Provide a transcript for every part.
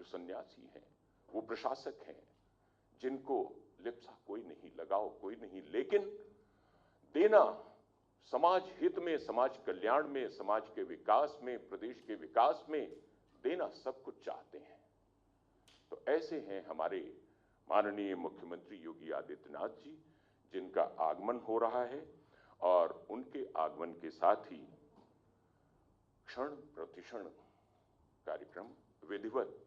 जो सन्यासी हैं, वो प्रशासक हैं, जिनको लिप्सा कोई नहीं, लगाओ कोई नहीं, लेकिन देना समाज हित में, समाज कल्याण में, समाज के विकास में, प्रदेश के विकास में देना सब कुछ चाहते हैं। तो ऐसे हैं हमारे माननीय मुख्यमंत्री योगी आदित्यनाथ जी, जिनका आगमन हो रहा है और उनके आगमन के साथ ही क्षण प्रतिक्षण कार्यक्रम विधिवत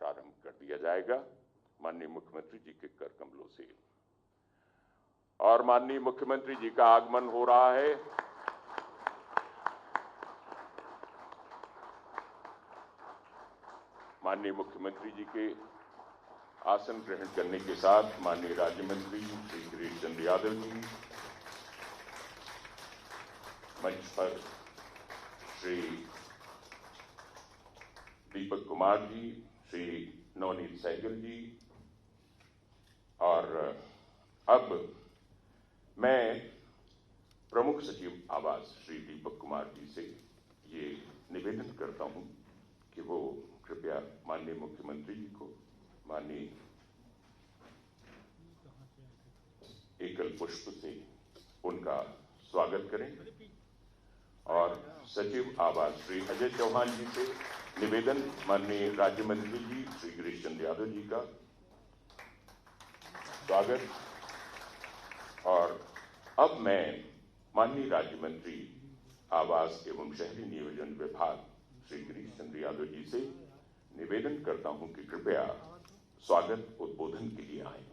प्रारंभ कर दिया जाएगा माननीय मुख्यमंत्री जी के कर कमलों से। और माननीय मुख्यमंत्री जी का आगमन हो रहा है। माननीय मुख्यमंत्री जी के आसन ग्रहण करने के साथ माननीय राज्य मंत्री श्री गिरीश चंद्र यादव जी, मंच पर श्री दीपक कुमार जी, श्री नवनीत सहगल जी, और अब मैं प्रमुख सचिव आवास श्री दीपक कुमार जी से ये निवेदन करता हूं कि वो कृपया माननीय मुख्यमंत्री जी को माननीय एकल पुष्प से उनका स्वागत करें। और सचिव आवास श्री अजय चौहान जी से निवेदन माननीय राज्य मंत्री जी श्री गिरीश चंद्र यादव जी का स्वागत। और अब मैं माननीय राज्य मंत्री आवास एवं शहरी नियोजन विभाग श्री गिरीश चंद्र यादव जी से निवेदन करता हूं कि कृपया स्वागत उद्बोधन के लिए आए।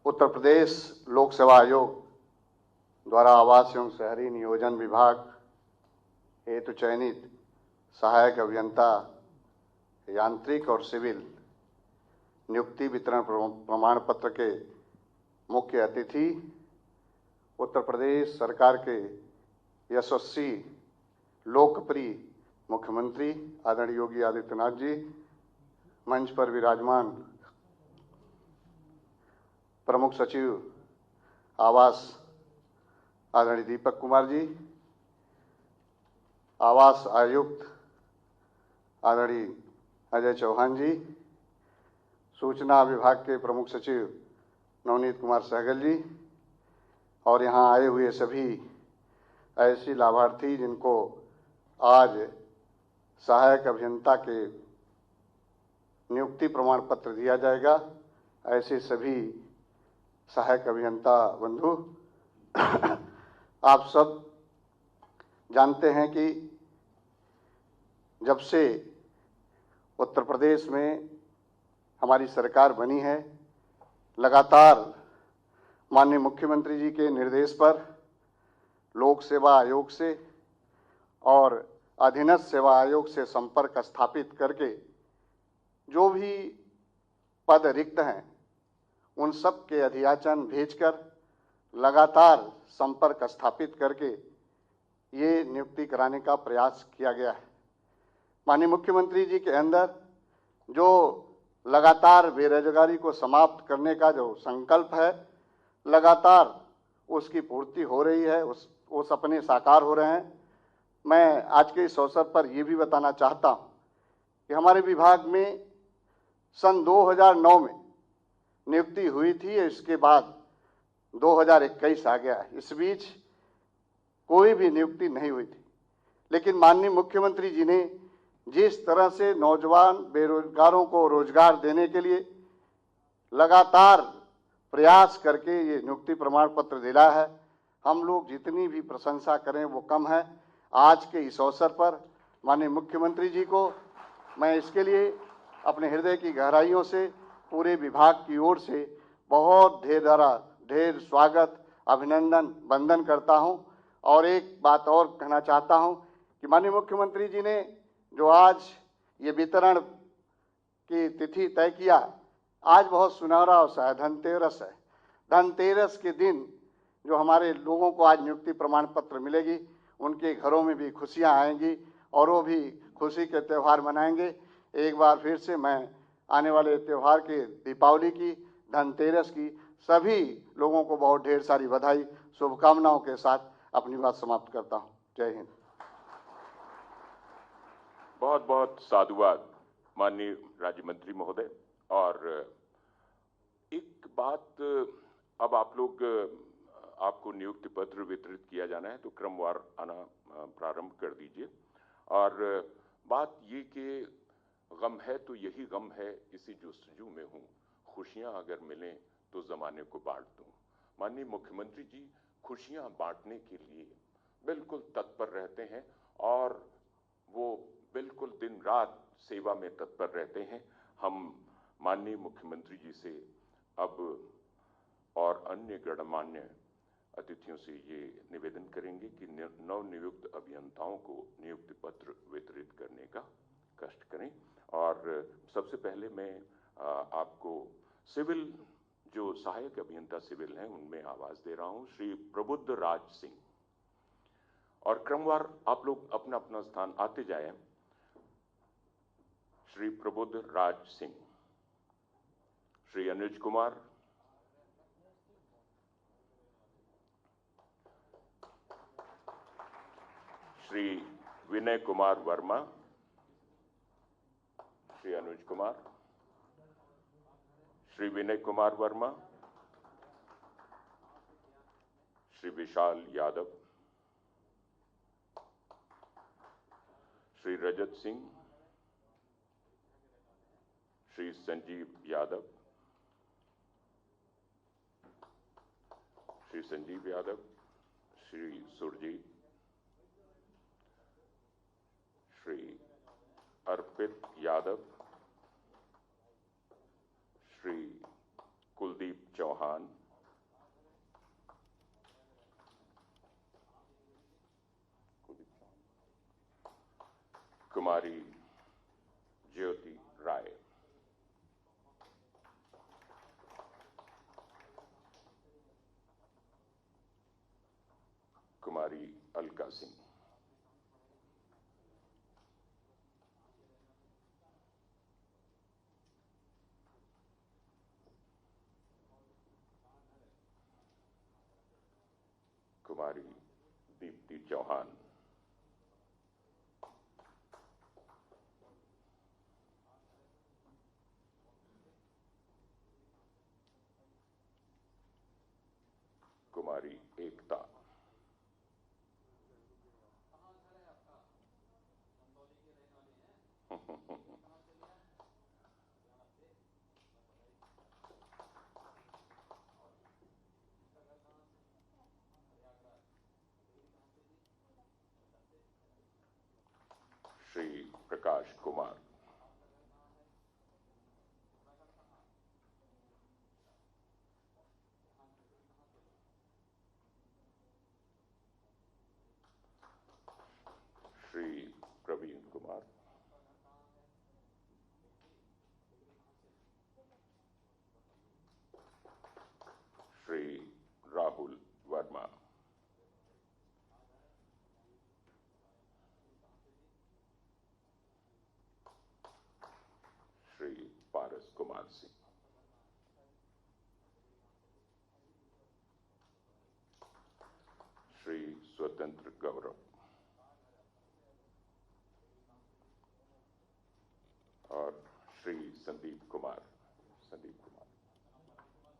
उत्तर प्रदेश लोक सेवा आयोग द्वारा आवास एवं शहरी नियोजन विभाग हेतु चयनित सहायक अभियंता यांत्रिक और सिविल नियुक्ति वितरण प्रमाण पत्र के मुख्य अतिथि उत्तर प्रदेश सरकार के यशस्वी लोकप्रिय मुख्यमंत्री आदरणीय योगी आदित्यनाथ जी, मंच पर विराजमान प्रमुख सचिव आवास आदरणीय दीपक कुमार जी, आवास आयुक्त आदरणीय अजय चौहान जी, सूचना विभाग के प्रमुख सचिव नवनीत कुमार सहगल जी, और यहाँ आए हुए सभी ऐसे लाभार्थी जिनको आज सहायक अभियंता के नियुक्ति प्रमाण पत्र दिया जाएगा, ऐसे सभी सहायक अभियंता बंधु, आप सब जानते हैं कि जब से उत्तर प्रदेश में हमारी सरकार बनी है, लगातार माननीय मुख्यमंत्री जी के निर्देश पर लोक सेवा आयोग से और अधीनस्थ सेवा आयोग से संपर्क स्थापित करके जो भी पद रिक्त हैं उन सब के अधियाचन भेजकर लगातार संपर्क स्थापित करके ये नियुक्ति कराने का प्रयास किया गया है। माननीय मुख्यमंत्री जी के अंदर जो लगातार बेरोजगारी को समाप्त करने का जो संकल्प है, लगातार उसकी पूर्ति हो रही है, वो सपने साकार हो रहे हैं। मैं आज के इस अवसर पर ये भी बताना चाहता हूँ कि हमारे विभाग में सन 2009 में नियुक्ति हुई थी, इसके बाद 2021 आ गया। इस बीच कोई भी नियुक्ति नहीं हुई थी, लेकिन माननीय मुख्यमंत्री जी ने जिस तरह से नौजवान बेरोजगारों को रोजगार देने के लिए लगातार प्रयास करके ये नियुक्ति प्रमाण पत्र दिला है, हम लोग जितनी भी प्रशंसा करें वो कम है। आज के इस अवसर पर माननीय मुख्यमंत्री जी को मैं इसके लिए अपने हृदय की गहराइयों से पूरे विभाग की ओर से बहुत ढेर स्वागत, अभिनंदन, वंदन करता हूं। और एक बात और कहना चाहता हूं कि माननीय मुख्यमंत्री जी ने जो आज ये वितरण की तिथि तय किया, आज बहुत सुनहरा अवसर है, धनतेरस है। धनतेरस के दिन जो हमारे लोगों को आज नियुक्ति प्रमाण पत्र मिलेगी, उनके घरों में भी खुशियां आएंगी और वो भी खुशी के त्यौहार मनाएंगे। एक बार फिर से मैं आने वाले त्यौहार के दीपावली की, धनतेरस की सभी लोगों को बहुत ढेर सारी बधाई, शुभकामनाओं के साथ अपनी बात समाप्त करता हूं। जय हिंद। बहुत बहुत साधुवाद माननीय राज्य मंत्री महोदय। और एक बात, अब आपको नियुक्ति पत्र वितरित किया जाना है, तो क्रमवार आना प्रारंभ कर दीजिए। और बात ये कि गम है तो यही गम है, इसी जुस्तजू में हूँ, खुशियां अगर मिलें तो जमाने को बांट दूं। माननीय मुख्यमंत्री जी खुशियां बांटने के लिए बिल्कुल तत्पर रहते हैं और वो बिल्कुल दिन रात सेवा में तत्पर रहते हैं। हम माननीय मुख्यमंत्री जी से अब और अन्य गणमान्य अतिथियों से ये निवेदन करेंगे कि नवनियुक्त अभियंताओं को नियुक्ति पत्र वितरित करने का कष्ट करें। और सबसे पहले मैं आपको सिविल, जो सहायक अभियंता सिविल हैं, उनमें आवाज दे रहा हूं, श्री प्रबुद्ध राज सिंह। और क्रमवार आप लोग अपना अपना स्थान आते जाएं। श्री प्रबुद्ध राज सिंह, श्री अनुज कुमार, श्री विनय कुमार वर्मा, श्री अनुज कुमार, श्री विनय कुमार वर्मा, श्री विशाल यादव, श्री रजत सिंह, श्री संजीव यादव, श्री संजीव यादव, श्री सुरजीत, श्री अर्पित यादव, श्री कुलदीप चौहान, कुमारी ज्योति राय, कुमारी अलका सिंह, कुमारी दीप्ति चौहान, कुमारी एकता, श्री प्रकाश कुमार, श्री प्रवीण कुमार, श्री राहुल वर्मा, श्री पारस कुमार सिंह, श्री स्वतंत्र गौरव और श्री संदीप कुमार।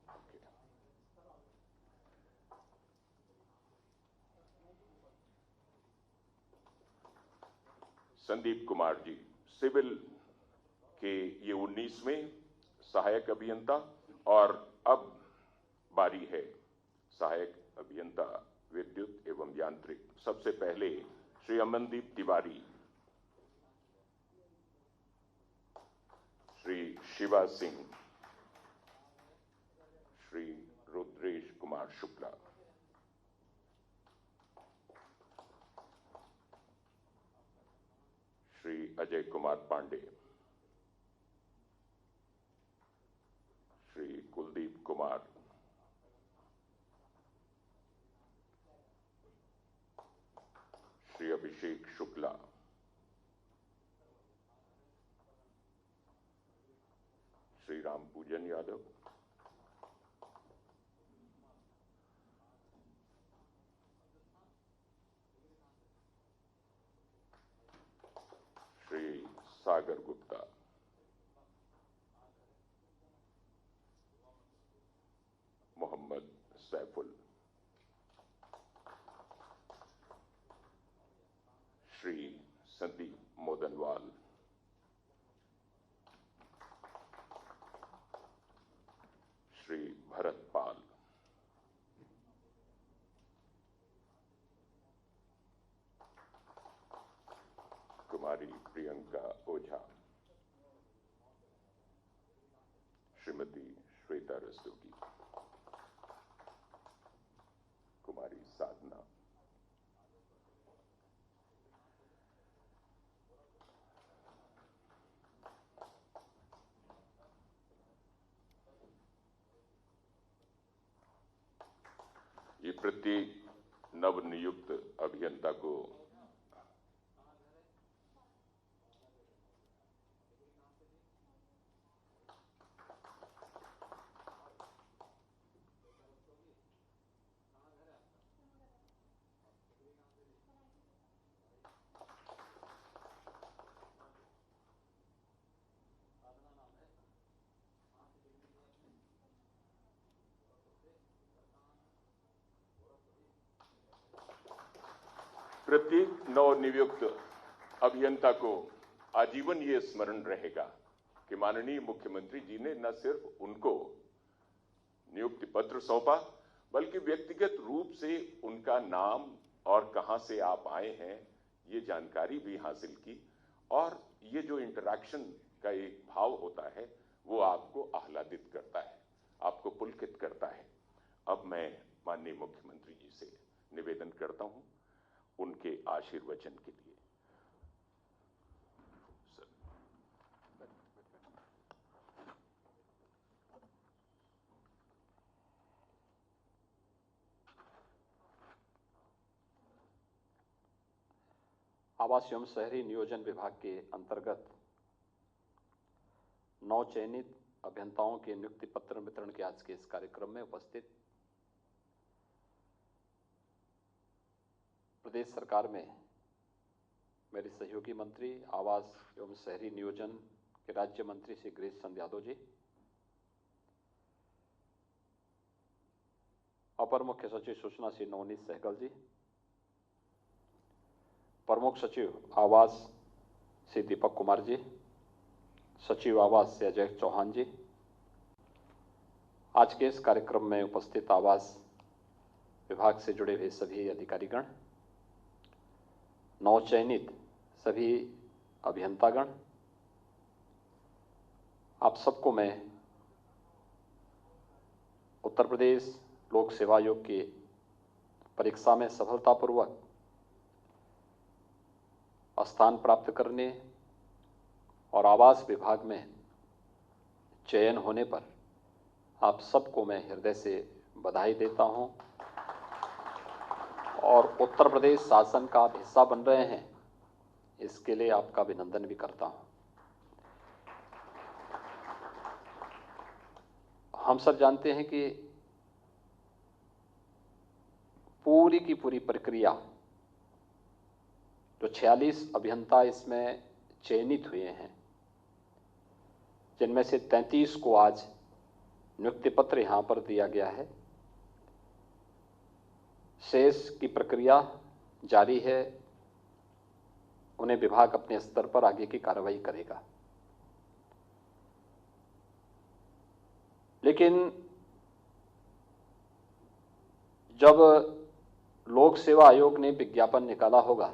ओके। संदीप कुमार जी सिविल के ये 19वें सहायक अभियंता, और अब बारी है सहायक अभियंता विद्युत एवं यांत्रिक। सबसे पहले श्री अमनदीप तिवारी, श्री शिवा सिंह, श्री रुद्रेश कुमार शुक्ला, श्री अजय कुमार पांडे, श्री कुलदीप कुमार, श्री अभिषेक शुक्ला, श्री राम पूजन यादव, सागर गुप्ता, मोहम्मद सैफुल, श्री संदीप मोदनवाल, श्री भरत पाल, कुमारी प्रियंका ओझा, श्रीमती श्वेता रस्तोगी, कुमारी साधना, ये प्रत्येक नवनियुक्त अभियंता को प्रत्येक नवनियुक्त अभियंता को आजीवन ये स्मरण रहेगा कि माननीय मुख्यमंत्री जी ने न सिर्फ उनको नियुक्ति पत्र सौंपा, बल्कि व्यक्तिगत रूप से उनका नाम और कहां से आप आए हैं ये जानकारी भी हासिल की, और ये जो इंटरैक्शन का एक भाव होता है वो आपको आह्लादित करता है, आपको पुलकित करता है। अब मैं माननीय मुख्यमंत्री जी से निवेदन करता हूं उनके आशीर्वचन के लिए। आवास एवं शहरी नियोजन विभाग के अंतर्गत 9 चयनित अभियंताओं के नियुक्ति पत्र वितरण के आज के इस कार्यक्रम में उपस्थित प्रदेश सरकार में मेरे सहयोगी मंत्री आवास एवं शहरी नियोजन के राज्य मंत्री श्री गिरीश चंद्र यादव जी, अपर मुख्य सचिव सूचना श्री नवनीत सहगल जी, प्रमुख सचिव आवास श्री दीपक कुमार जी, सचिव आवास श्री अजय चौहान जी, आज के इस कार्यक्रम में उपस्थित आवास विभाग से जुड़े हुए सभी अधिकारीगण, नवचयनित सभी अभियंतागण, आप सबको मैं उत्तर प्रदेश लोक सेवा आयोग की परीक्षा में सफलतापूर्वक स्थान प्राप्त करने और आवास विभाग में चयन होने पर आप सबको मैं हृदय से बधाई देता हूं और उत्तर प्रदेश शासन का आप हिस्सा बन रहे हैं, इसके लिए आपका अभिनंदन भी करता हूं। हम सब जानते हैं कि पूरी की पूरी प्रक्रिया जो 46 अभियंता इसमें चयनित हुए हैं, जिनमें से 33 को आज नियुक्ति पत्र यहां पर दिया गया है, शेष की प्रक्रिया जारी है, उन्हें विभाग अपने स्तर पर आगे की कार्रवाई करेगा। लेकिन जब लोक सेवा आयोग ने विज्ञापन निकाला होगा,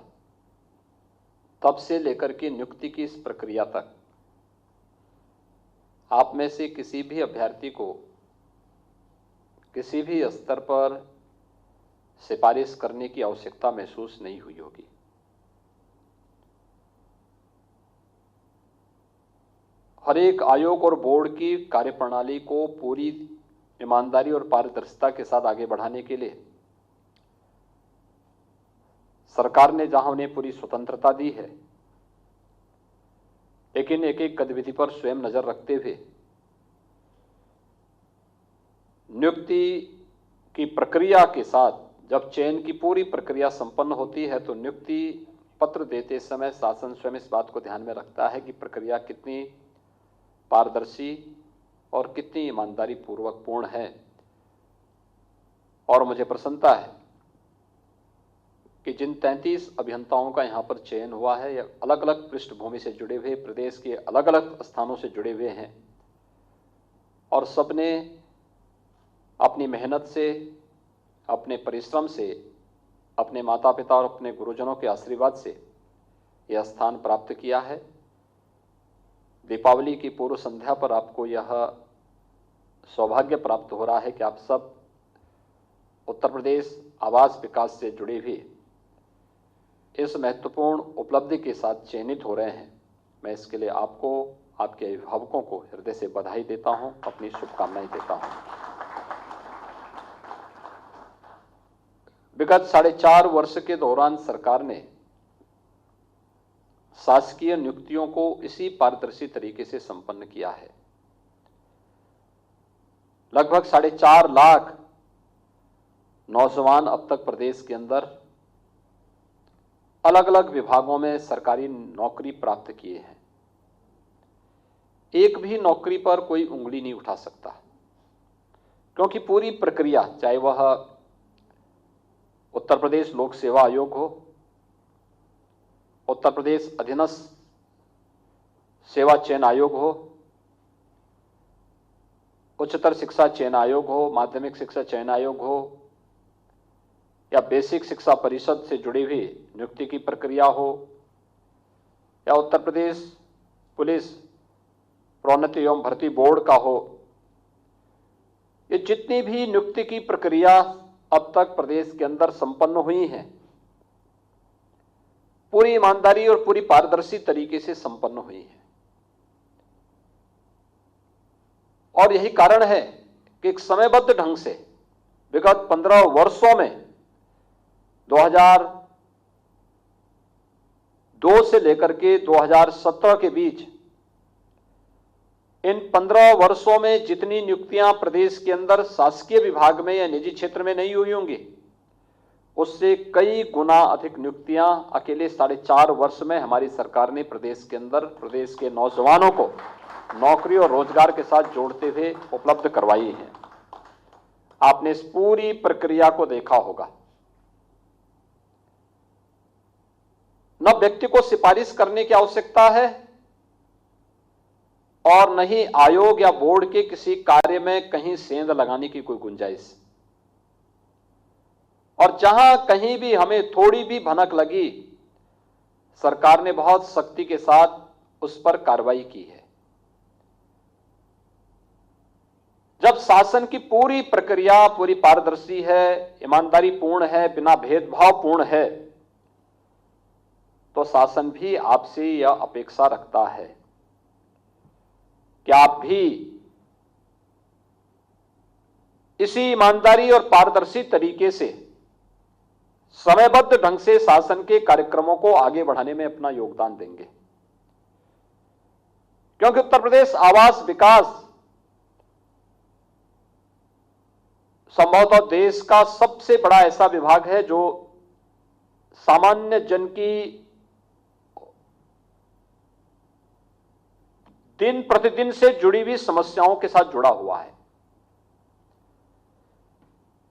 तब से लेकर के नियुक्ति की इस प्रक्रिया तक आप में से किसी भी अभ्यर्थी को किसी भी स्तर पर सिफारिश करने की आवश्यकता महसूस नहीं हुई होगी। हर एक आयोग और बोर्ड की कार्यप्रणाली को पूरी ईमानदारी और पारदर्शिता के साथ आगे बढ़ाने के लिए सरकार ने जहां उन्हें पूरी स्वतंत्रता दी है, लेकिन एक एक गतिविधि पर स्वयं नजर रखते हुए नियुक्ति की प्रक्रिया के साथ जब चयन की पूरी प्रक्रिया संपन्न होती है तो नियुक्ति पत्र देते समय शासन स्वयं इस बात को ध्यान में रखता है कि प्रक्रिया कितनी पारदर्शी और कितनी ईमानदारी पूर्वक पूर्ण है। और मुझे प्रसन्नता है कि जिन 33 अभियंताओं का यहाँ पर चयन हुआ है, ये अलग अलग पृष्ठभूमि से जुड़े हुए, प्रदेश के अलग अलग स्थानों से जुड़े हुए हैं और सबने अपनी मेहनत से, अपने परिश्रम से, अपने माता पिता और अपने गुरुजनों के आशीर्वाद से यह स्थान प्राप्त किया है। दीपावली की पूर्व संध्या पर आपको यह सौभाग्य प्राप्त हो रहा है कि आप सब उत्तर प्रदेश आवास विकास से जुड़े हुए इस महत्वपूर्ण उपलब्धि के साथ चयनित हो रहे हैं। मैं इसके लिए आपको, आपके अभिभावकों को हृदय से बधाई देता हूं, अपनी शुभकामनाएं देता हूं। विगत 4.5 वर्ष के दौरान सरकार ने शासकीय नियुक्तियों को इसी पारदर्शी तरीके से संपन्न किया है। लगभग 4.5 लाख नौजवान अब तक प्रदेश के अंदर अलग अलग विभागों में सरकारी नौकरी प्राप्त किए हैं। एक भी नौकरी पर कोई उंगली नहीं उठा सकता, क्योंकि पूरी प्रक्रिया, चाहे वह उत्तर प्रदेश लोक सेवा आयोग हो, उत्तर प्रदेश अधीनस्थ सेवा चयन आयोग हो, उच्चतर शिक्षा चयन आयोग हो, माध्यमिक शिक्षा चयन आयोग हो, या बेसिक शिक्षा परिषद से जुड़ी हुई नियुक्ति की प्रक्रिया हो, या उत्तर प्रदेश पुलिस प्रोन्नति एवं भर्ती बोर्ड का हो, ये जितनी भी नियुक्ति की प्रक्रिया अब तक प्रदेश के अंदर संपन्न हुई हैं, पूरी ईमानदारी और पूरी पारदर्शी तरीके से संपन्न हुई हैं। और यही कारण है कि एक समयबद्ध ढंग से विगत 15 वर्षों में 2002 से लेकर के 2017 के बीच इन 15 वर्षों में जितनी नियुक्तियां प्रदेश के अंदर शासकीय विभाग में या निजी क्षेत्र में नहीं हुई होंगी, उससे कई गुना अधिक नियुक्तियां अकेले 4.5 वर्ष में हमारी सरकार ने प्रदेश के अंदर प्रदेश के नौजवानों को नौकरी और रोजगार के साथ जोड़ते हुए उपलब्ध करवाई हैं। आपने इस पूरी प्रक्रिया को देखा होगा। न व्यक्ति को सिफारिश करने की आवश्यकता है और न ही आयोग या बोर्ड के किसी कार्य में कहीं सेंध लगाने की कोई गुंजाइश। और जहां कहीं भी हमें थोड़ी भी भनक लगी, सरकार ने बहुत सख्ती के साथ उस पर कार्रवाई की है। जब शासन की पूरी प्रक्रिया पूरी पारदर्शी है, ईमानदारी पूर्ण है, बिना भेदभाव पूर्ण है, तो शासन भी आपसे यह अपेक्षा रखता है कि आप भी इसी ईमानदारी और पारदर्शी तरीके से समयबद्ध ढंग से शासन के कार्यक्रमों को आगे बढ़ाने में अपना योगदान देंगे। क्योंकि उत्तर प्रदेश आवास विकास संभवतः देश का सबसे बड़ा ऐसा विभाग है जो सामान्य जन की दिन प्रतिदिन से जुड़ी हुई समस्याओं के साथ जुड़ा हुआ है।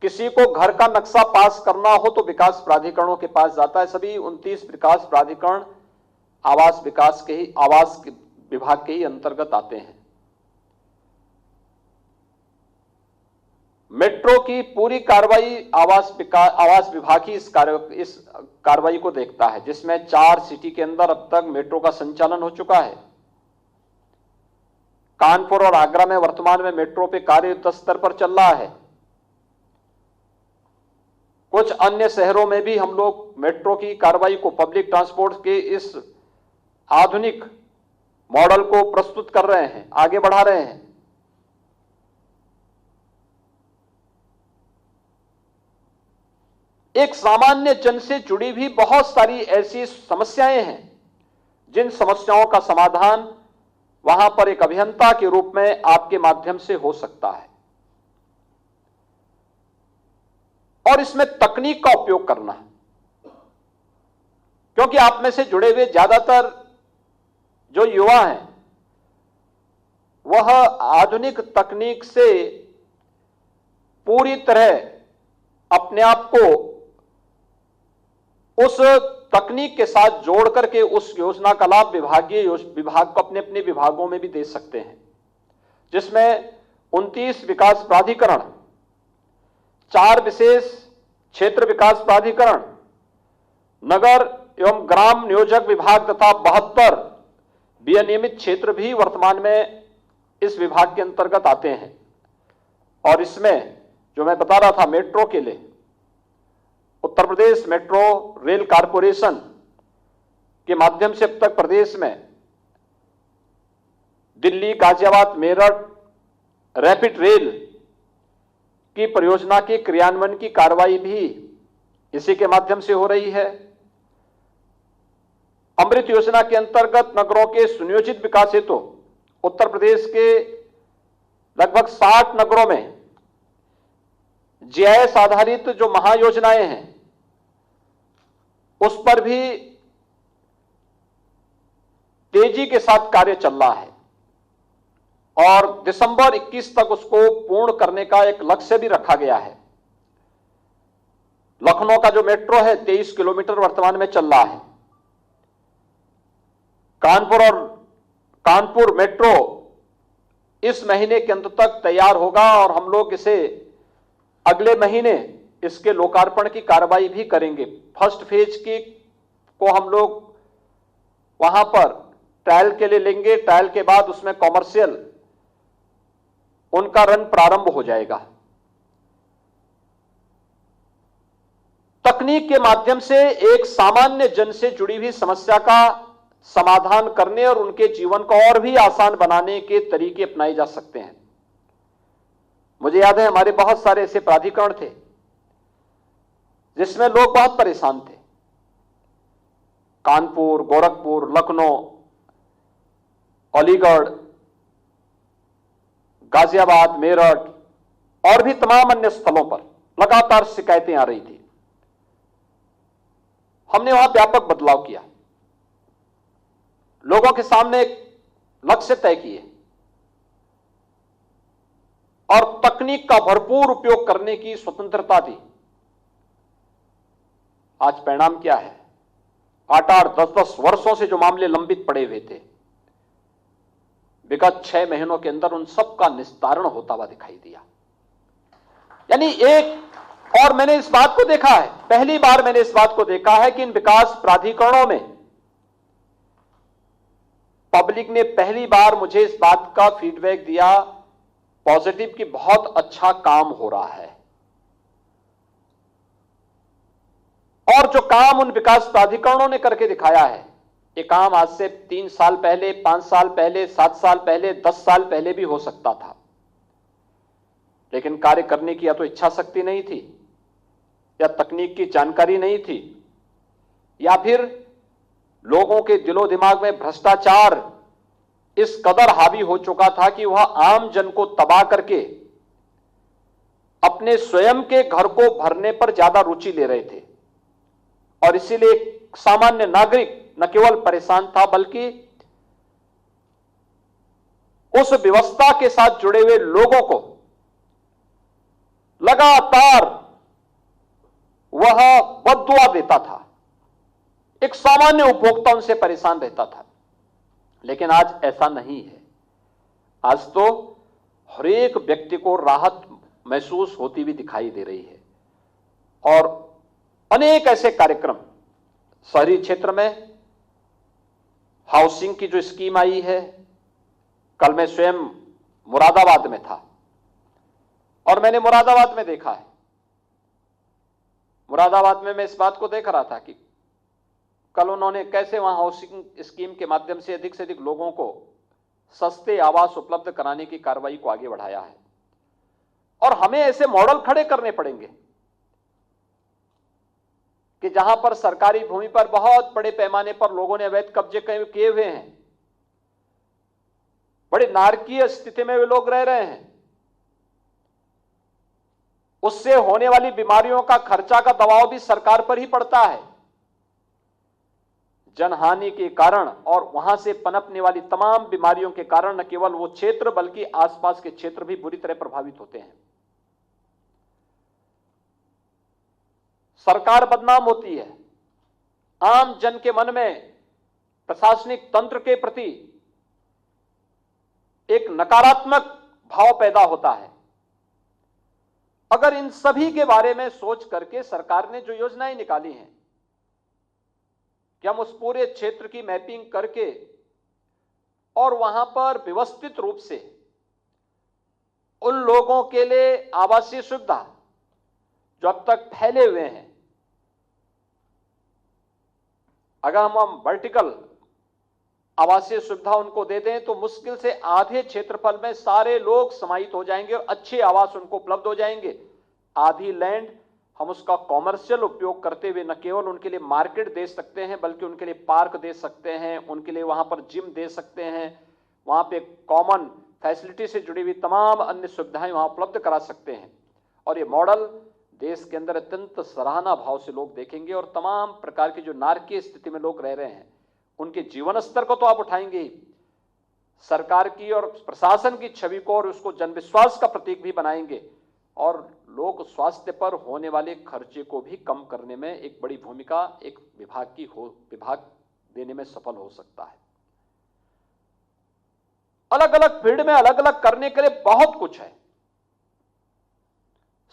किसी को घर का नक्शा पास करना हो तो विकास प्राधिकरणों के पास जाता है। सभी 29 विकास प्राधिकरण आवास विकास के ही आवास विभाग के ही अंतर्गत आते हैं। मेट्रो की पूरी कार्रवाई आवास विभाग ही इस कार्रवाई को देखता है, जिसमें 4 सिटी के अंदर अब तक मेट्रो का संचालन हो चुका है। कानपुर और आगरा में वर्तमान में मेट्रो पे कार्य युद्ध स्तर पर चल रहा है। कुछ अन्य शहरों में भी हम लोग मेट्रो की कार्रवाई को, पब्लिक ट्रांसपोर्ट के इस आधुनिक मॉडल को प्रस्तुत कर रहे हैं, आगे बढ़ा रहे हैं। एक सामान्य जन से जुड़ी भी बहुत सारी ऐसी समस्याएं हैं जिन समस्याओं का समाधान वहां पर एक अभियंता के रूप में आपके माध्यम से हो सकता है। और इसमें तकनीक का उपयोग करना, क्योंकि आप में से जुड़े हुए ज्यादातर जो युवा हैं वह आधुनिक तकनीक से पूरी तरह अपने आप को उस तकनीक के साथ जोड़ करके उस योजना का लाभ विभाग को अपने अपने विभागों में भी दे सकते हैं, जिसमें 29 विकास प्राधिकरण, 4 विशेष क्षेत्र विकास प्राधिकरण, नगर एवं ग्राम नियोजक विभाग तथा 72 विनियमित क्षेत्र भी वर्तमान में इस विभाग के अंतर्गत आते हैं। और इसमें जो मैं बता रहा था मेट्रो के लिए, Uttar Pradesh metro rail corporation के माध्यम से अब तक प्रदेश में दिल्ली, गाजियाबाद, मेरठ रैपिड रेल की परियोजना के क्रियान्वयन की कार्रवाई भी इसी के माध्यम से हो रही है। अमृत योजना के अंतर्गत नगरों के सुनियोजित विकास हेतु उत्तर प्रदेश के लगभग 60 नगरों में जीआईएस आधारित जो महायोजनाएं हैं उस पर भी तेजी के साथ कार्य चल रहा है और दिसंबर 21 तक उसको पूर्ण करने का एक लक्ष्य भी रखा गया है। लखनऊ का जो मेट्रो है 23 किलोमीटर वर्तमान में चल रहा है। कानपुर मेट्रो इस महीने के अंत तक तैयार होगा और हम लोग इसे अगले महीने इसके लोकार्पण की कार्रवाई भी करेंगे। फर्स्ट फेज को हम लोग वहां पर ट्रायल के लिए लेंगे, ट्रायल के बाद उसमें कॉमर्शियल उनका रन प्रारंभ हो जाएगा। तकनीक के माध्यम से एक सामान्य जन से जुड़ी हुई समस्या का समाधान करने और उनके जीवन को और भी आसान बनाने के तरीके अपनाए जा सकते हैं। मुझे याद है हमारे बहुत सारे ऐसे प्राधिकरण थे जिसमें लोग बहुत परेशान थे। कानपुर, गोरखपुर, लखनऊ, अलीगढ़, गाजियाबाद, मेरठ और भी तमाम अन्य स्थलों पर लगातार शिकायतें आ रही थी। हमने वहां व्यापक बदलाव किया, लोगों के सामने एक लक्ष्य तय किए और तकनीक का भरपूर उपयोग करने की स्वतंत्रता दी। आज परिणाम क्या है? 8-8, 10-10 वर्षों से जो मामले लंबित पड़े हुए थे, विगत 6 महीनों के अंदर उन सब का निस्तारण होता हुआ दिखाई दिया। यानी और मैंने इस बात को देखा है, पहली बार मैंने इस बात को देखा है कि इन विकास प्राधिकरणों में पब्लिक ने पहली बार मुझे इस बात का फीडबैक दिया पॉजिटिव कि बहुत अच्छा काम हो रहा है। और जो काम उन विकास प्राधिकरणों ने करके दिखाया है, ये काम आज से 3 साल पहले, 5 साल पहले, 7 साल पहले, 10 साल पहले भी हो सकता था, लेकिन कार्य करने की या तो इच्छा शक्ति नहीं थी, या तकनीक की जानकारी नहीं थी, या फिर लोगों के दिलो दिमाग में भ्रष्टाचार इस कदर हावी हो चुका था कि वह आम जन को तबाह करके अपने स्वयं के घर को भरने पर ज्यादा रुचि ले रहे थे। और इसीलिए एक सामान्य नागरिक न केवल परेशान था बल्कि उस व्यवस्था के साथ जुड़े हुए लोगों को लगातार वह बद्दुआ देता था। एक सामान्य उपभोक्ता उनसे परेशान रहता था, लेकिन आज ऐसा नहीं है। आज तो हर एक व्यक्ति को राहत महसूस होती हुई दिखाई दे रही है। और अनेक ऐसे कार्यक्रम शहरी क्षेत्र में हाउसिंग की जो स्कीम आई है, कल मैं स्वयं मुरादाबाद में था और मैंने मुरादाबाद में देखा है। मुरादाबाद में मैं इस बात को देख रहा था कि कल उन्होंने कैसे वहां हाउसिंग स्कीम के माध्यम से अधिक लोगों को सस्ते आवास उपलब्ध कराने की कार्रवाई को आगे बढ़ाया है। और हमें ऐसे मॉडल खड़े करने पड़ेंगे कि जहां पर सरकारी भूमि पर बहुत बड़े पैमाने पर लोगों ने अवैध कब्जे किए हुए हैं, बड़े नारकीय स्थिति में वे लोग रह रहे हैं, उससे होने वाली बीमारियों का खर्चा का दबाव भी सरकार पर ही पड़ता है। जनहानि के कारण और वहां से पनपने वाली तमाम बीमारियों के कारण न केवल वो क्षेत्र बल्कि आसपास के क्षेत्र भी बुरी तरह प्रभावित होते हैं। सरकार बदनाम होती है, आम जन के मन में प्रशासनिक तंत्र के प्रति एक नकारात्मक भाव पैदा होता है। अगर इन सभी के बारे में सोच करके सरकार ने जो योजनाएं निकाली हैं कि हम उस पूरे क्षेत्र की मैपिंग करके और वहां पर व्यवस्थित रूप से उन लोगों के लिए आवासीय सुविधा जो अब तक फैले हुए हैं, अगर हम वर्टिकल आवासीय सुविधा उनको दे दें तो मुश्किल से आधे क्षेत्रफल में सारे लोग समाहित हो जाएंगे और अच्छे आवास उनको उपलब्ध हो जाएंगे। आधी लैंड हम उसका कॉमर्शियल उपयोग करते हुए न केवल उनके लिए मार्केट दे सकते हैं बल्कि उनके लिए पार्क दे सकते हैं, उनके लिए वहां पर जिम दे सकते हैं, वहां पे कॉमन फैसिलिटी से जुड़ी हुई तमाम अन्य सुविधाएं वहां उपलब्ध करा सकते हैं। और ये मॉडल देश के अंदर अत्यंत सराहना भाव से लोग देखेंगे और तमाम प्रकार की जो नारकीय स्थिति में लोग रह रहे हैं उनके जीवन स्तर को तो आप उठाएंगे ही, सरकार की और प्रशासन की छवि को और उसको जनविश्वास का प्रतीक भी बनाएंगे और लोक स्वास्थ्य पर होने वाले खर्चे को भी कम करने में एक बड़ी भूमिका एक विभाग देने में सफल हो सकता है। अलग अलग फील्ड में अलग अलग करने के लिए बहुत कुछ है।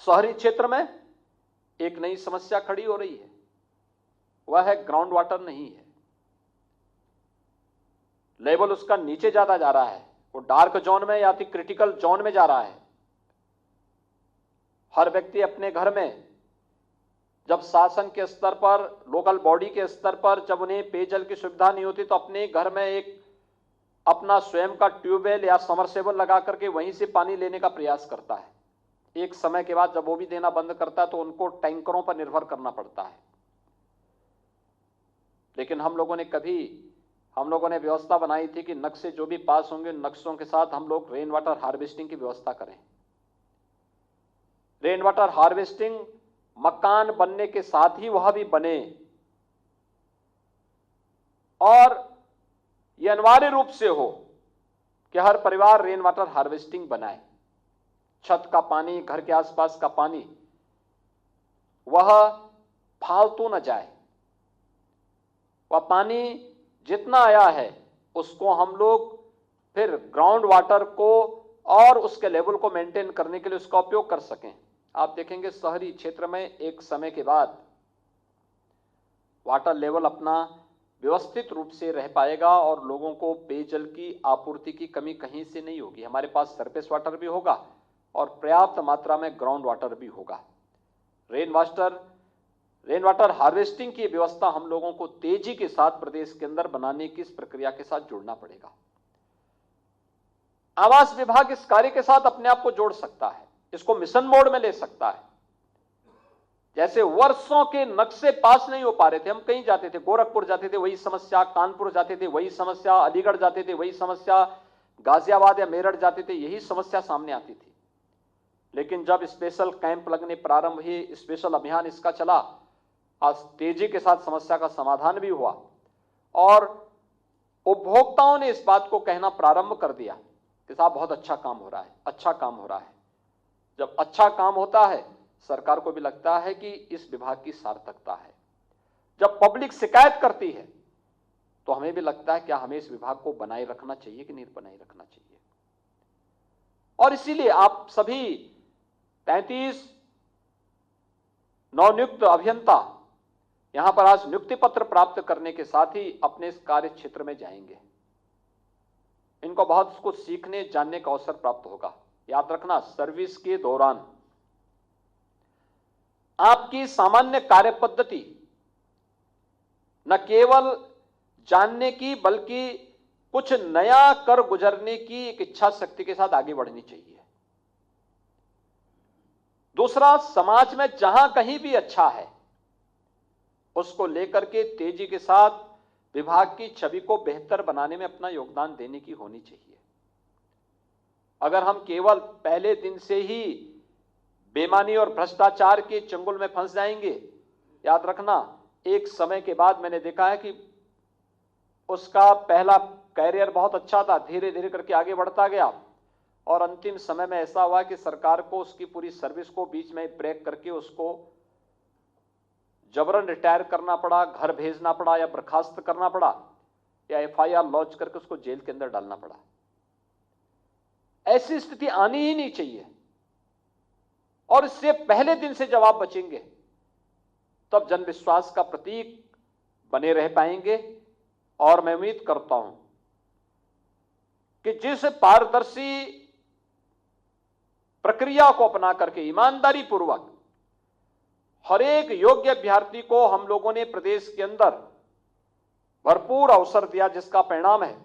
शहरी क्षेत्र में एक नई समस्या खड़ी हो रही है, वह है ग्राउंड वाटर नहीं है, लेवल उसका नीचे ज्यादा जा रहा है, वो डार्क जोन में या फिर क्रिटिकल जोन में जा रहा है। हर व्यक्ति अपने घर में जब शासन के स्तर पर, लोकल बॉडी के स्तर पर जब उन्हें पेयजल की सुविधा नहीं होती तो अपने घर में एक अपना स्वयं का ट्यूबवेल या समरसेबल लगा करके वहीं से पानी लेने का प्रयास करता है। एक समय के बाद जब वो भी देना बंद करता है तो उनको टैंकरों पर निर्भर करना पड़ता है। लेकिन हम लोगों ने व्यवस्था बनाई थी कि नक्शे जो भी पास होंगे नक्शों के साथ हम लोग रेन वाटर हार्वेस्टिंग की व्यवस्था करें। रेन वाटर हार्वेस्टिंग मकान बनने के साथ ही वह भी बने और यह अनिवार्य रूप से हो कि हर परिवार रेन वाटर हार्वेस्टिंग बनाए। छत का पानी, घर के आसपास का पानी वह फालतू न जाए, वह पानी जितना आया है उसको हम लोग फिर ग्राउंड वाटर को और उसके लेवल को मेंटेन करने के लिए उसका उपयोग कर सकें। आप देखेंगे शहरी क्षेत्र में एक समय के बाद वाटर लेवल अपना व्यवस्थित रूप से रह पाएगा और लोगों को पेयजल की आपूर्ति की कमी कहीं से नहीं होगी। हमारे पास सरफेस वाटर भी होगा और पर्याप्त मात्रा में ग्राउंड वाटर भी होगा। रेन वाटर हार्वेस्टिंग की व्यवस्था हम लोगों को तेजी के साथ प्रदेश के अंदर बनाने की इस प्रक्रिया के साथ जुड़ना पड़ेगा। आवास विभाग इस कार्य के साथ अपने आप को जोड़ सकता है, इसको मिशन मोड में ले सकता है। जैसे वर्षों के नक्शे पास नहीं हो पा रहे थे, हम कहीं जाते थे, गोरखपुर जाते थे वही समस्या, कानपुर जाते थे वही समस्या, अलीगढ़ जाते थे वही समस्या, गाजियाबाद या मेरठ जाते थे यही समस्या सामने आती थी। लेकिन जब स्पेशल कैंप लगने प्रारंभ हुए, स्पेशल अभियान इसका चला, आज तेजी के साथ समस्या का समाधान भी हुआ और उपभोक्ताओं ने इस बात को कहना प्रारंभ कर दिया कि साहब बहुत अच्छा काम हो रहा है, अच्छा काम हो रहा है। जब अच्छा काम होता है सरकार को भी लगता है कि इस विभाग की सार्थकता है। जब पब्लिक शिकायत करती है तो हमें भी लगता है क्या हमें इस विभाग को बनाए रखना चाहिए कि नहीं बनाए रखना चाहिए। और इसीलिए आप सभी 33 नवनियुक्त अभियंता यहां पर आज नियुक्ति पत्र प्राप्त करने के साथ ही अपने इस कार्य क्षेत्र में जाएंगे। इनको बहुत कुछ सीखने जानने का अवसर प्राप्त होगा। याद रखना, सर्विस के दौरान आपकी सामान्य कार्य पद्धति न केवल जानने की बल्कि कुछ नया कर गुजरने की एक इच्छा शक्ति के साथ आगे बढ़नी चाहिए। दूसरा, समाज में जहां कहीं भी अच्छा है उसको लेकर के तेजी के साथ विभाग की छवि को बेहतर बनाने में अपना योगदान देने की होनी चाहिए। अगर हम केवल पहले दिन से ही बेईमानी और भ्रष्टाचार के चंगुल में फंस जाएंगे, याद रखना एक समय के बाद मैंने देखा है कि उसका पहला कैरियर बहुत अच्छा था, धीरे धीरे करके आगे बढ़ता गया और अंतिम समय में ऐसा हुआ कि सरकार को उसकी पूरी सर्विस को बीच में ब्रेक करके उसको जबरन रिटायर करना पड़ा, घर भेजना पड़ा या बर्खास्त करना पड़ा या एफआईआर लॉन्च करके उसको जेल के अंदर डालना पड़ा। ऐसी स्थिति आनी ही नहीं चाहिए और इससे पहले दिन से जब आप बचेंगे तब जनविश्वास का प्रतीक बने रह पाएंगे। और मैं उम्मीद करता हूं कि जिस पारदर्शी प्रक्रिया को अपना करके ईमानदारी पूर्वक हर एक योग्य अभ्यर्थी को हम लोगों ने प्रदेश के अंदर भरपूर अवसर दिया, जिसका परिणाम है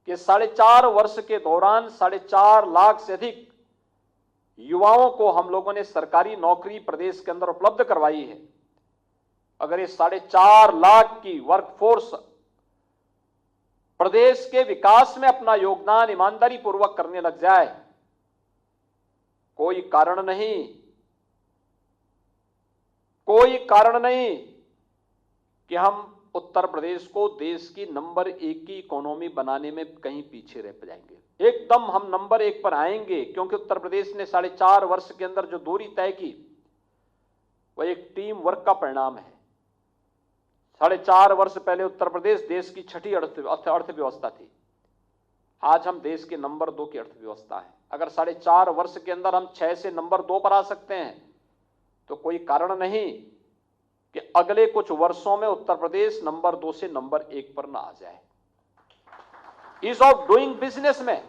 कि 4.5 वर्ष के दौरान 4.5 लाख से अधिक युवाओं को हम लोगों ने सरकारी नौकरी प्रदेश के अंदर उपलब्ध करवाई है। अगर ये 4.5 लाख की वर्कफोर्स प्रदेश के विकास में अपना योगदान ईमानदारी पूर्वक करने लग जाए, कोई कारण नहीं कि हम उत्तर प्रदेश को देश की नंबर 1 की इकोनॉमी बनाने में कहीं पीछे रह जाएंगे। एकदम हम नंबर 1 पर आएंगे, क्योंकि उत्तर प्रदेश ने 4.5 वर्ष के अंदर जो दूरी तय की वह एक टीम वर्क का परिणाम है। 4.5 वर्ष पहले उत्तर प्रदेश देश की 6ठी अर्थव्यवस्था थी, आज हम देश के नंबर 2 की अर्थव्यवस्था है। अगर 4.5 वर्ष के अंदर हम 6 से नंबर 2 पर आ सकते हैं तो कोई कारण नहीं कि अगले कुछ वर्षों में उत्तर प्रदेश नंबर 2 से नंबर 1 पर ना आ जाए। ईज ऑफ डूइंग बिजनेस में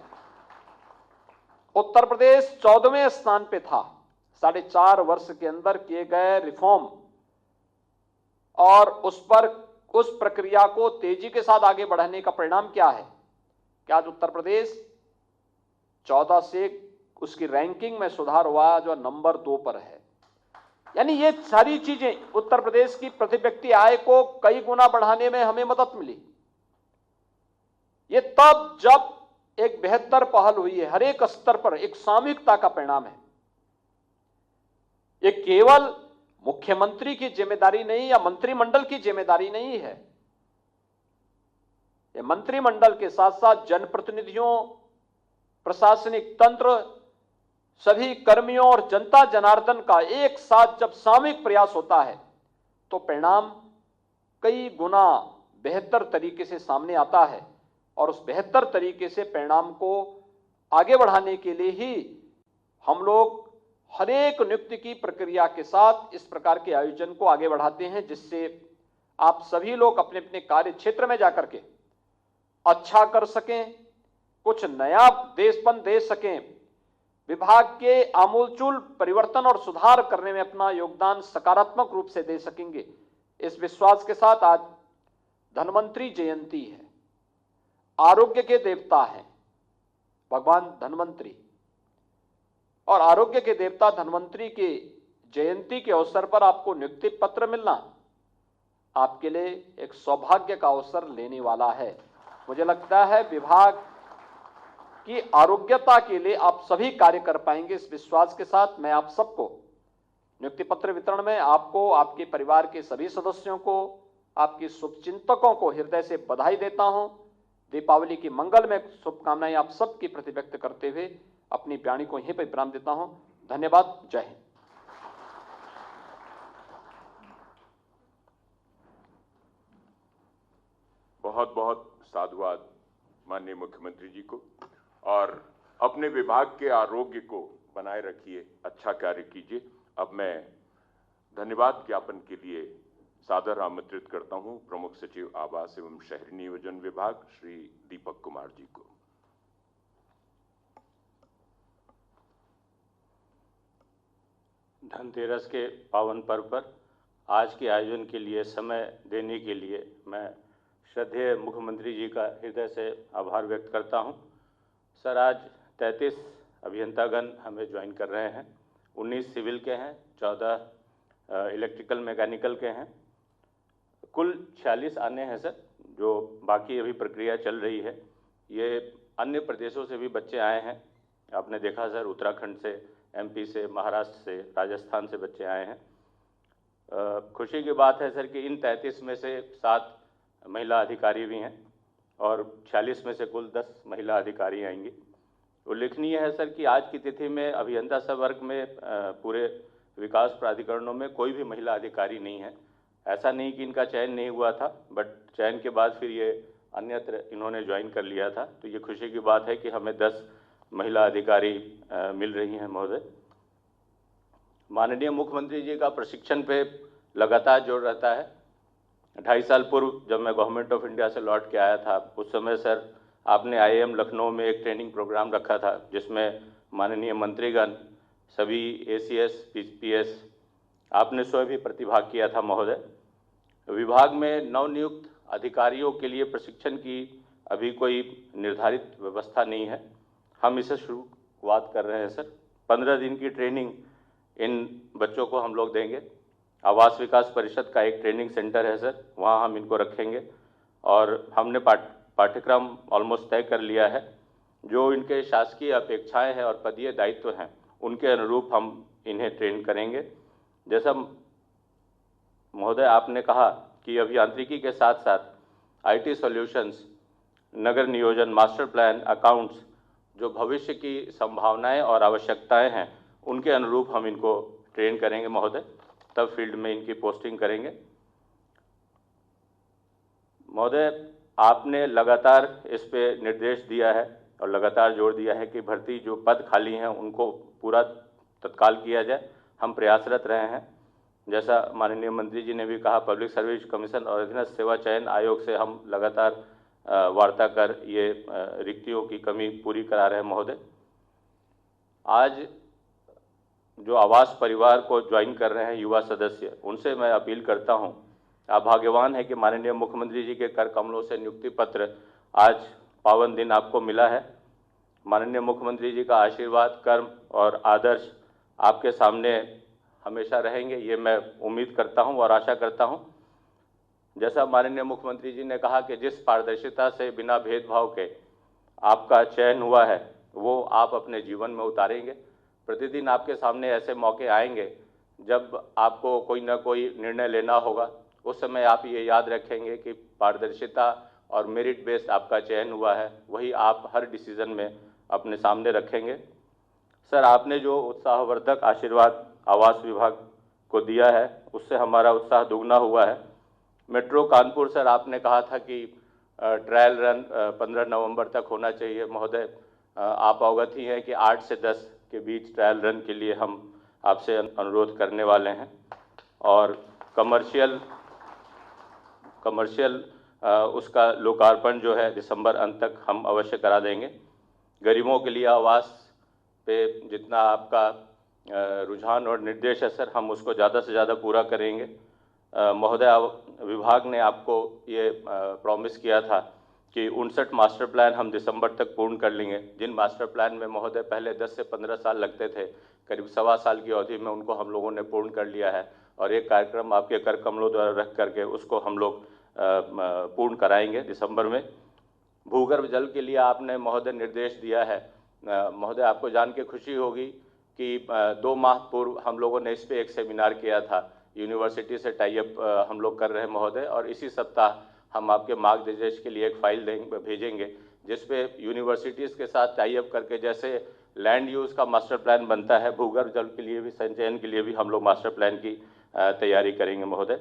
उत्तर प्रदेश 14वें स्थान पे था। 4.5 वर्ष के अंदर किए गए रिफॉर्म और उस प्रक्रिया को तेजी के साथ आगे बढ़ाने का परिणाम क्या है कि आज उत्तर प्रदेश 14 से उसकी रैंकिंग में सुधार हुआ, जो नंबर 2 पर है। यानी ये सारी चीजें उत्तर प्रदेश की प्रति व्यक्ति आय को कई गुना बढ़ाने में हमें मदद मिली। ये तब जब एक बेहतर पहल हुई है, हर एक स्तर पर एक सामूहिकता का परिणाम है। ये केवल मुख्यमंत्री की जिम्मेदारी नहीं या मंत्रिमंडल की जिम्मेदारी नहीं है, ये मंत्रिमंडल के साथ साथ जनप्रतिनिधियों, प्रशासनिक तंत्र, सभी कर्मियों और जनता जनार्दन का एक साथ जब सामूहिक प्रयास होता है तो परिणाम कई गुना बेहतर तरीके से सामने आता है। और उस बेहतर तरीके से परिणाम को आगे बढ़ाने के लिए ही हम लोग हर एक नियुक्ति की प्रक्रिया के साथ इस प्रकार के आयोजन को आगे बढ़ाते हैं, जिससे आप सभी लोग अपने अपने कार्य क्षेत्र में जाकर के अच्छा कर सकें, कुछ नया देशपन दे सकें, विभाग के आमूलचूल परिवर्तन और सुधार करने में अपना योगदान सकारात्मक रूप से दे सकेंगे। इस विश्वास के साथ आज धन्वंतरी जयंती है, आरोग्य के देवता हैं भगवान धन्वंतरी, और आरोग्य के देवता धन्वंतरी की जयंती के अवसर पर आपको नियुक्ति पत्र मिलना आपके लिए एक सौभाग्य का अवसर लेने वाला है। मुझे लगता है विभाग की आरोग्यता के लिए आप सभी कार्य कर पाएंगे। इस विश्वास के साथ मैं आप सबको नियुक्ति पत्र वितरण में आपको, आपके परिवार के सभी सदस्यों को, आपके शुभचिंतकों को हृदय से बधाई देता हूं। दीपावली की मंगलमय शुभकामनाएं आप सबकी प्रति व्यक्त करते हुए अपनी वाणी को यहीं पर विराम देता हूं। धन्यवाद। जय हिंद। बहुत बहुत साधुवाद माननीय मुख्यमंत्री जी को, और अपने विभाग के आरोग्य को बनाए रखिए, अच्छा कार्य कीजिए। अब मैं धन्यवाद ज्ञापन के लिए सादर आमंत्रित करता हूं प्रमुख सचिव आवास एवं शहरी नियोजन विभाग श्री दीपक कुमार जी को। धनतेरस के पावन पर्व पर आज के आयोजन के लिए समय देने के लिए मैं श्रद्धेय मुख्यमंत्री जी का हृदय से आभार व्यक्त करता हूं। सर, आज 33 अभियंतागण हमें ज्वाइन कर रहे हैं, 19 सिविल के हैं, 14 इलेक्ट्रिकल मैकेनिकल के हैं, कुल 46 आने हैं सर, जो बाकी अभी प्रक्रिया चल रही है। ये अन्य प्रदेशों से भी बच्चे आए हैं, आपने देखा सर, उत्तराखंड से, एमपी से, महाराष्ट्र से, राजस्थान से बच्चे आए हैं। खुशी की बात है सर कि इन 33 में से 7 महिला अधिकारी भी हैं और 46 में से कुल 10 महिला अधिकारी आएंगी। उल्लेखनीय है सर कि आज की तिथि में अभियंता संवर्ग में पूरे विकास प्राधिकरणों में कोई भी महिला अधिकारी नहीं है। ऐसा नहीं कि इनका चयन नहीं हुआ था, बट चयन के बाद फिर ये अन्यत्र इन्होंने ज्वाइन कर लिया था। तो ये खुशी की बात है कि हमें 10 महिला अधिकारी मिल रही हैं महोदय। माननीय मुख्यमंत्री जी का प्रशिक्षण पे लगातार जोर रहता है। 2.5 साल पूर्व जब मैं गवर्नमेंट ऑफ इंडिया से लौट के आया था, उस समय सर आपने IIM लखनऊ में एक ट्रेनिंग प्रोग्राम रखा था, जिसमें माननीय मंत्रीगण, सभी ACS, PS आपने स्वयं भी प्रतिभाग किया था महोदय। विभाग में नवनियुक्त अधिकारियों के लिए प्रशिक्षण की अभी कोई निर्धारित व्यवस्था नहीं है। हम इसे शुरुआत कर रहे हैं सर। 15 दिन की ट्रेनिंग इन बच्चों को हम लोग देंगे। आवास विकास परिषद का एक ट्रेनिंग सेंटर है सर, वहाँ हम इनको रखेंगे और हमने पाठ्यक्रम ऑलमोस्ट तय कर लिया है। जो इनके शासकीय अपेक्षाएं हैं और पदीय दायित्व हैं, उनके अनुरूप हम इन्हें ट्रेन करेंगे। जैसा महोदय आपने कहा कि अभियांत्रिकी के साथ साथ IT सॉल्यूशंस, नगर नियोजन, मास्टर प्लान, अकाउंट्स, जो भविष्य की संभावनाएं और आवश्यकताएं हैं, उनके अनुरूप हम इनको ट्रेन करेंगे महोदय, तब फील्ड में इनकी पोस्टिंग करेंगे। महोदय आपने लगातार इस पे निर्देश दिया है और लगातार जोर दिया है कि भर्ती जो पद खाली हैं उनको पूरा तत्काल किया जाए। हम प्रयासरत रहे हैं। जैसा माननीय मंत्री जी ने भी कहा, पब्लिक सर्विस कमीशन और अधीनस्थ सेवा चयन आयोग से हम लगातार वार्ता कर ये रिक्तियों की कमी पूरी करा रहे हैं महोदय। आज जो आवास परिवार को ज्वाइन कर रहे हैं युवा सदस्य, उनसे मैं अपील करता हूं, आप भाग्यवान हैं कि माननीय मुख्यमंत्री जी के कर कमलों से नियुक्ति पत्र आज पावन दिन आपको मिला है। माननीय मुख्यमंत्री जी का आशीर्वाद, कर्म और आदर्श आपके सामने हमेशा रहेंगे, ये मैं उम्मीद करता हूं और आशा करता हूं। जैसा माननीय मुख्यमंत्री जी ने कहा कि जिस पारदर्शिता से बिना भेदभाव के आपका चयन हुआ है, वो आप अपने जीवन में उतारेंगे। प्रतिदिन आपके सामने ऐसे मौके आएंगे जब आपको कोई ना कोई निर्णय लेना होगा। उस समय आप ये याद रखेंगे कि पारदर्शिता और मेरिट बेस्ड आपका चयन हुआ है, वही आप हर डिसीजन में अपने सामने रखेंगे। सर, आपने जो उत्साहवर्धक आशीर्वाद आवास विभाग को दिया है, उससे हमारा उत्साह दुगना हुआ है। मेट्रो कानपुर सर, आपने कहा था कि ट्रायल रन 15 नवंबर तक होना चाहिए। महोदय, आप अवगत ही हैं कि 8 से 10 के बीच ट्रायल रन के लिए हम आपसे अनुरोध करने वाले हैं और कमर्शियल उसका लोकार्पण जो है दिसंबर अंत तक हम अवश्य करा देंगे। गरीबों के लिए आवास पे जितना आपका रुझान और निर्देश है सर, हम उसको ज़्यादा से ज़्यादा पूरा करेंगे। महोदय, विभाग ने आपको ये प्रॉमिस किया था कि 59 मास्टर प्लान हम दिसंबर तक पूर्ण कर लेंगे। जिन मास्टर प्लान में महोदय पहले 10 से 15 साल लगते थे, करीब 1.25 साल की अवधि में उनको हम लोगों ने पूर्ण कर लिया है और एक कार्यक्रम आपके कर कमलों द्वारा रख करके उसको हम लोग पूर्ण कराएंगे दिसंबर में। भूगर्भ जल के लिए आपने महोदय निर्देश दिया है। महोदय, आपको जान के खुशी होगी कि 2 माह पूर्व हम लोगों ने इस पे एक सेमिनार किया था। यूनिवर्सिटी से टाई अप हम लोग कर रहे हैं महोदय, और इसी सप्ताह हम आपके मार्गदर्शन के लिए एक फाइल भेजेंगे जिसपे यूनिवर्सिटीज़ के साथ टाई अप करके जैसे लैंड यूज़ का मास्टर प्लान बनता है, भूगर्भ जल के लिए भी, संचयन के लिए भी हम लोग मास्टर प्लान की तैयारी करेंगे महोदय।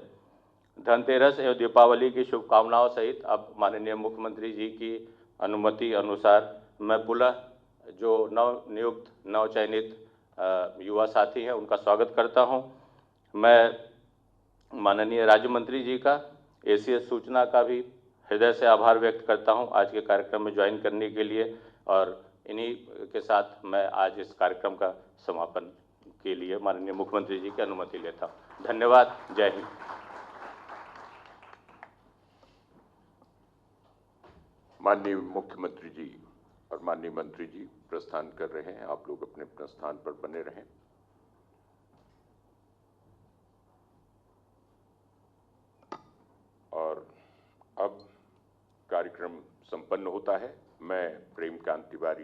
धनतेरस एवं दीपावली की शुभकामनाओं सहित अब माननीय मुख्यमंत्री जी की अनुमति अनुसार मैं पुनः जो नवनियुक्त नवचयनित युवा साथी हैं उनका स्वागत करता हूं। मैं माननीय राज्य मंत्री जी का, ACS सूचना का भी हृदय से आभार व्यक्त करता हूं आज के कार्यक्रम में ज्वाइन करने के लिए, और इन्हीं के साथ मैं आज इस कार्यक्रम का समापन के लिए माननीय मुख्यमंत्री जी की अनुमति लेता हूं। धन्यवाद। जय हिंद। माननीय मुख्यमंत्री जी और माननीय मंत्री जी प्रस्थान कर रहे हैं। आप लोग अपने अपने स्थान पर बने रहें। और अब कार्यक्रम संपन्न होता है। मैं प्रेमकांत तिवारी